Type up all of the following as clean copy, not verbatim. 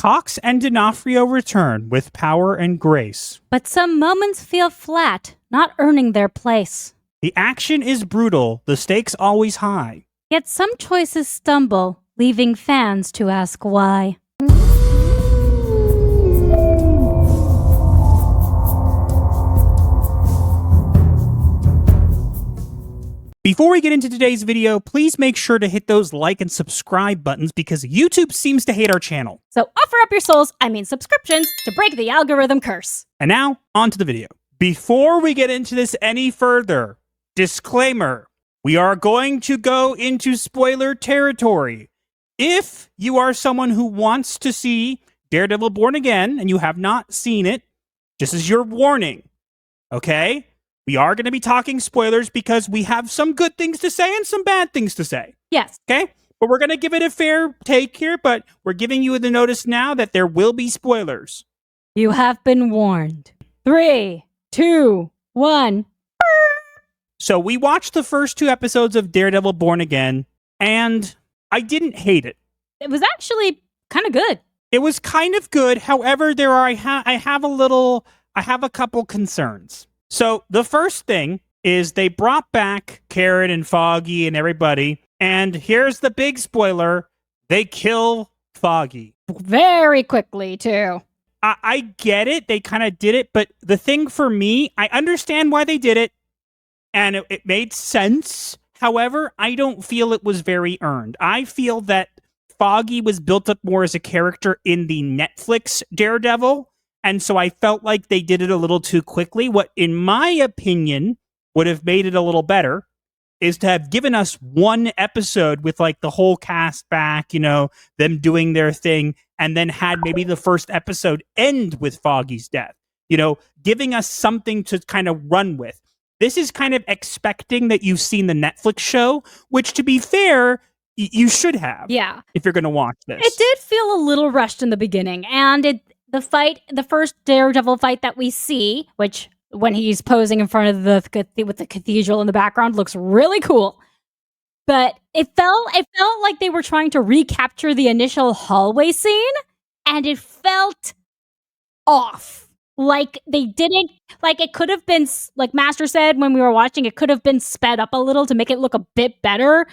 Cox and D'Onofrio return with power and grace. But some moments feel flat, not earning their place. The action is brutal, the stakes always high. Yet some choices stumble, leaving fans to ask why. Before we get into today's video, please make sure to hit those like and subscribe buttons because YouTube seems to hate our channel. So offer up your subscriptions to break the algorithm curse. And now, on to the video. Before we get into this any further, disclaimer, we are going to go into spoiler territory. If you are someone who wants to see Daredevil Born Again and you have not seen it, this is your warning, okay? We are going to be talking spoilers because we have some good things to say and some bad things to say. Yes. Okay? But we're going to give it a fair take here, but we're giving you the notice now that there will be spoilers. You have been warned. 3, 2, 1. So we watched the first 2 episodes of Daredevil Born Again, and I didn't hate it. It was actually kind of good. It was kind of good. However, I have a couple concerns. So the first thing is they brought back Karen and Foggy and everybody, and here's the big spoiler. They kill Foggy. Very quickly, too. I get it. They kind of did it, but the thing for me, I understand why they did it, and it made sense. However, I don't feel it was very earned. I feel that Foggy was built up more as a character in the Netflix Daredevil, and so I felt like they did it a little too quickly. What, in my opinion, would have made it a little better is to have given us one episode with like the whole cast back, them doing their thing, and then had maybe the first episode end with Foggy's death, giving us something to kind of run with. This is kind of expecting that you've seen the Netflix show, which, to be fair, you should have. Yeah. If you're going to watch this. It did feel a little rushed in the beginning, and the first Daredevil fight that we see, which when he's posing in front of with the cathedral in the background, looks really cool. But it felt like they were trying to recapture the initial hallway scene, and it felt off. Like they didn't, like it could have been, like Master said when we were watching, it could have been sped up a little to make it look a bit better.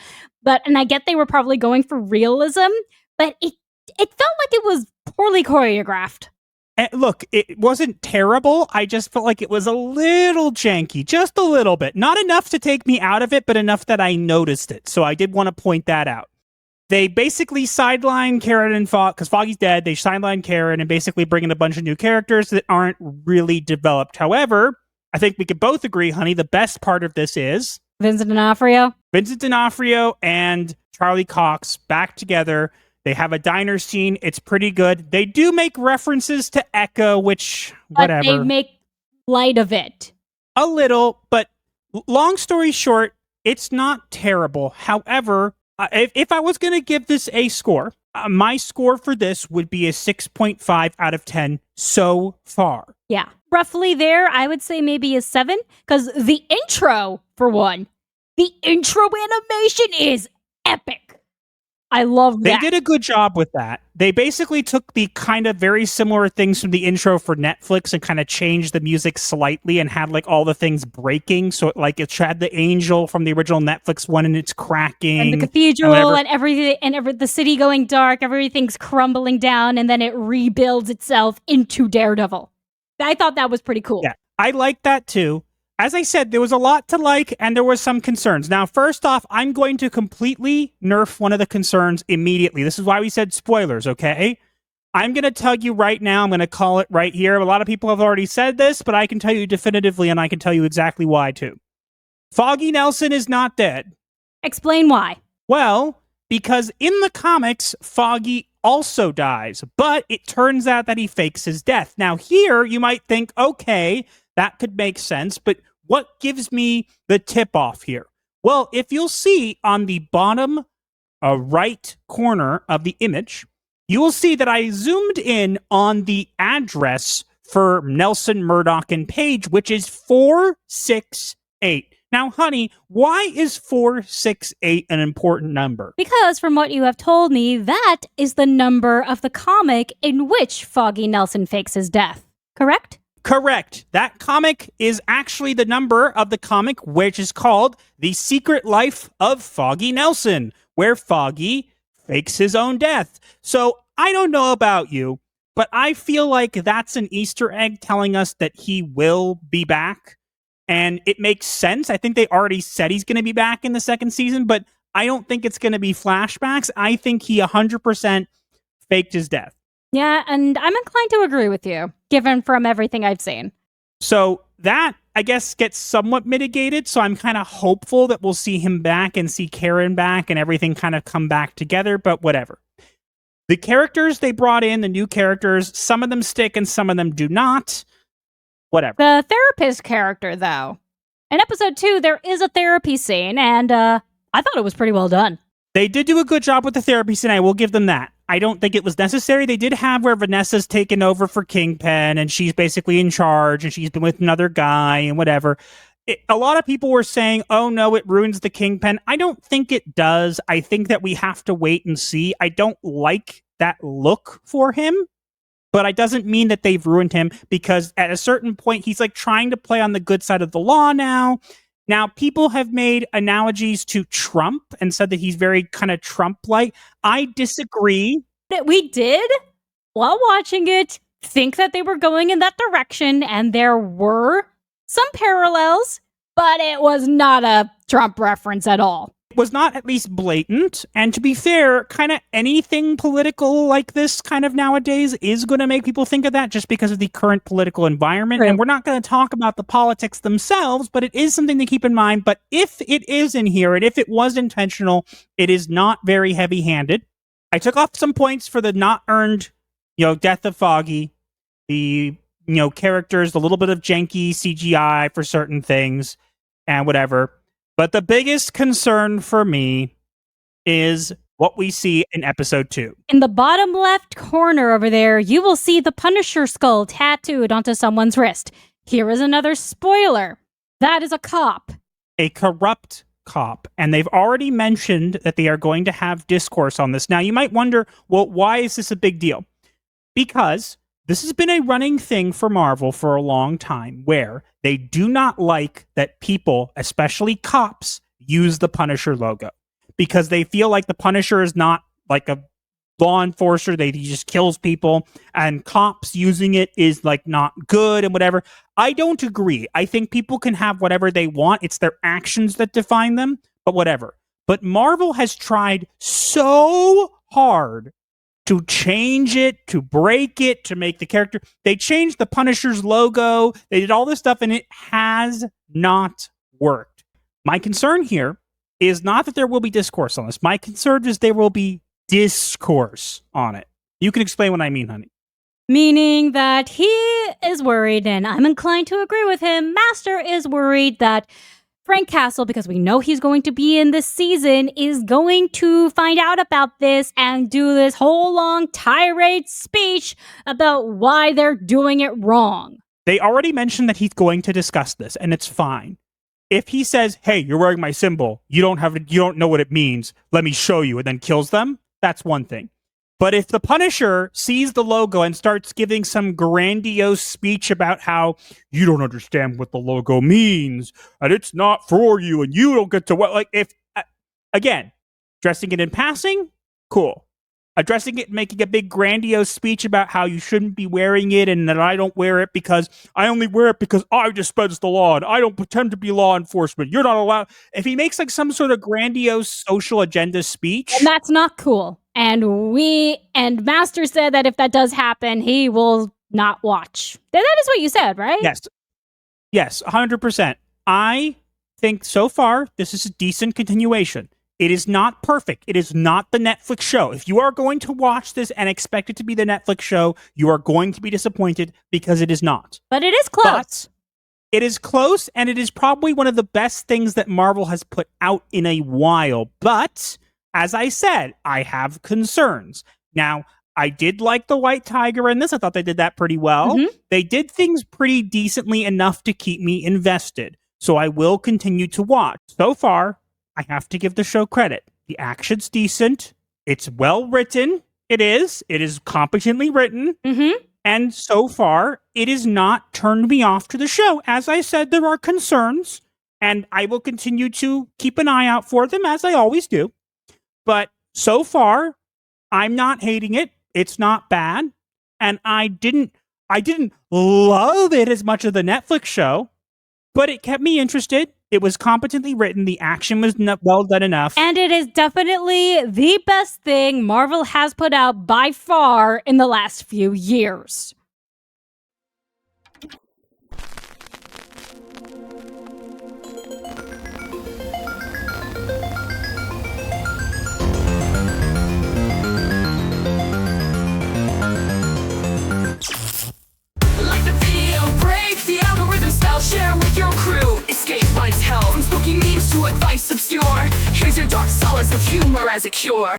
And I get they were probably going for realism, but it felt like it was poorly choreographed. And look, it wasn't terrible. I just felt like it was a little janky, just a little bit. Not enough to take me out of it, but enough that I noticed it. So I did want to point that out. They basically sideline Karen and Foggy, because Foggy's dead. They sideline Karen and basically bring in a bunch of new characters that aren't really developed. However, I think we could both agree, honey, the best part of this is Vincent D'Onofrio and Charlie Cox back together. They have a diner scene. It's pretty good. They do make references to Echo, which, whatever. But they make light of it. A little, but long story short, it's not terrible. However, if I was going to give this a score, my score for this would be a 6.5 out of 10 so far. Yeah. Roughly there, I would say maybe a 7, because the intro, for one, the intro animation is epic. I love that. They did a good job with that. They basically took the kind of very similar things from the intro for Netflix and kind of changed the music slightly and had like all the things breaking. So it had the angel from the original Netflix one and it's cracking. And the cathedral and everything, and the city going dark, everything's crumbling down, and then it rebuilds itself into Daredevil. I thought that was pretty cool. Yeah, I like that too. As I said, there was a lot to like, and there was some concerns. Now, first off, I'm going to completely nerf one of the concerns immediately. This is why we said spoilers, okay? I'm going to tell you right now, I'm going to call it right here. A lot of people have already said this, but I can tell you definitively, and I can tell you exactly why, too. Foggy Nelson is not dead. Explain why. Well, because in the comics, Foggy also dies, but it turns out that he fakes his death. Now, here, you might think, okay, that could make sense, but what gives me the tip-off here? Well, if you'll see on the bottom right corner of the image, you will see that I zoomed in on the address for Nelson, Murdoch, and Page, which is 468. Now, honey, why is 468 an important number? Because from what you have told me, that is the number of the comic in which Foggy Nelson fakes his death. Correct? Correct. That comic is actually the number of the comic which is called The Secret Life of Foggy Nelson, where Foggy fakes his own death. So I don't know about you, but I feel like that's an Easter egg telling us that he will be back. And it makes sense. I think they already said he's going to be back in the second season, but I don't think it's going to be flashbacks. I think he 100% faked his death. Yeah, and I'm inclined to agree with you, given from everything I've seen. So that, I guess, gets somewhat mitigated. So I'm kind of hopeful that we'll see him back and see Karen back and everything kind of come back together, but whatever. The characters they brought in, the new characters, some of them stick and some of them do not. Whatever. The therapist character, though. In episode 2, there is a therapy scene, and I thought it was pretty well done. They did do a good job with the therapy scene. I will give them that. I don't think it was necessary. They did have where Vanessa's taken over for Kingpin, and she's basically in charge, and she's been with another guy, and whatever. A lot of people were saying, oh no, it ruins the Kingpin. I don't think it does. I think that we have to wait and see. I don't like that look for him. But it doesn't mean that they've ruined him, because at a certain point, he's like trying to play on the good side of the law now. Now, people have made analogies to Trump and said that he's very kind of Trump-like. I disagree. We did, while watching it, think that they were going in that direction, and there were some parallels, but it was not a Trump reference at all. Was not at least blatant. And to be fair, kind of anything political like this kind of nowadays is going to make people think of that just because of the current political environment. Right. And we're not going to talk about the politics themselves, but it is something to keep in mind. But if it is in here and if it was intentional, it is not very heavy-handed. I took off some points for the not earned, death of Foggy, the, characters, a little bit of janky CGI for certain things and whatever. But the biggest concern for me is what we see in episode 2. In the bottom left corner over there, you will see the Punisher skull tattooed onto someone's wrist. Here is another spoiler. That is a cop. A corrupt cop. And they've already mentioned that they are going to have discourse on this. Now, you might wonder, well, why is this a big deal? Because this has been a running thing for Marvel for a long time, where they do not like that people, especially cops, use the Punisher logo. Because they feel like the Punisher is not like a law enforcer, he just kills people, and cops using it is like not good and whatever. I don't agree. I think people can have whatever they want. It's their actions that define them, but whatever. But Marvel has tried so hard to change it, to break it, to make the character. They changed the Punisher's logo. They did all this stuff, and it has not worked. My concern here is not that there will be discourse on this. My concern is there will be discourse on it. You can explain what I mean, honey. Meaning that he is worried, and I'm inclined to agree with him. Master is worried that Frank Castle, because we know he's going to be in this season, is going to find out about this and do this whole long tirade speech about why they're doing it wrong. They already mentioned that he's going to discuss this, and it's fine. If he says, hey, you're wearing my symbol, you don't know what it means, let me show you, and then kills them, that's one thing. But if the Punisher sees the logo and starts giving some grandiose speech about how you don't understand what the logo means, and it's not for you, and you don't get to, again, addressing it in passing, cool. Addressing it, making a big grandiose speech about how you shouldn't be wearing it, and that I don't wear it because I only wear it because I dispense the law, and I don't pretend to be law enforcement. You're not allowed. If he makes like some sort of grandiose social agenda speech, and that's not cool. And Master said that if that does happen, he will not watch. That is what you said, right? Yes, 100%. I think so far this is a decent continuation. It is not perfect. It is not the Netflix show. If you are going to watch this and expect it to be the Netflix show, you are going to be disappointed because it is not. But it is close. But it is close, and it is probably one of the best things that Marvel has put out in a while. But as I said, I have concerns. Now, I did like the White Tiger in this. I thought they did that pretty well. Mm-hmm. They did things pretty decently enough to keep me invested. So I will continue to watch. So far, I have to give the show credit. The action's decent. It's well written. It is competently written. Mm-hmm. And so far, it has not turned me off to the show. As I said, there are concerns, and I will continue to keep an eye out for them, as I always do. But so far, I'm not hating it. It's not bad. And I didn't love it as much as the Netflix show, but it kept me interested. It was competently written. The action was well done enough. And it is definitely the best thing Marvel has put out by far in the last few years. Like the video, break the algorithm style, share with your crew. Escape life's hell, from spooky memes to advice obscure. Here's your dark solace with humor as a cure.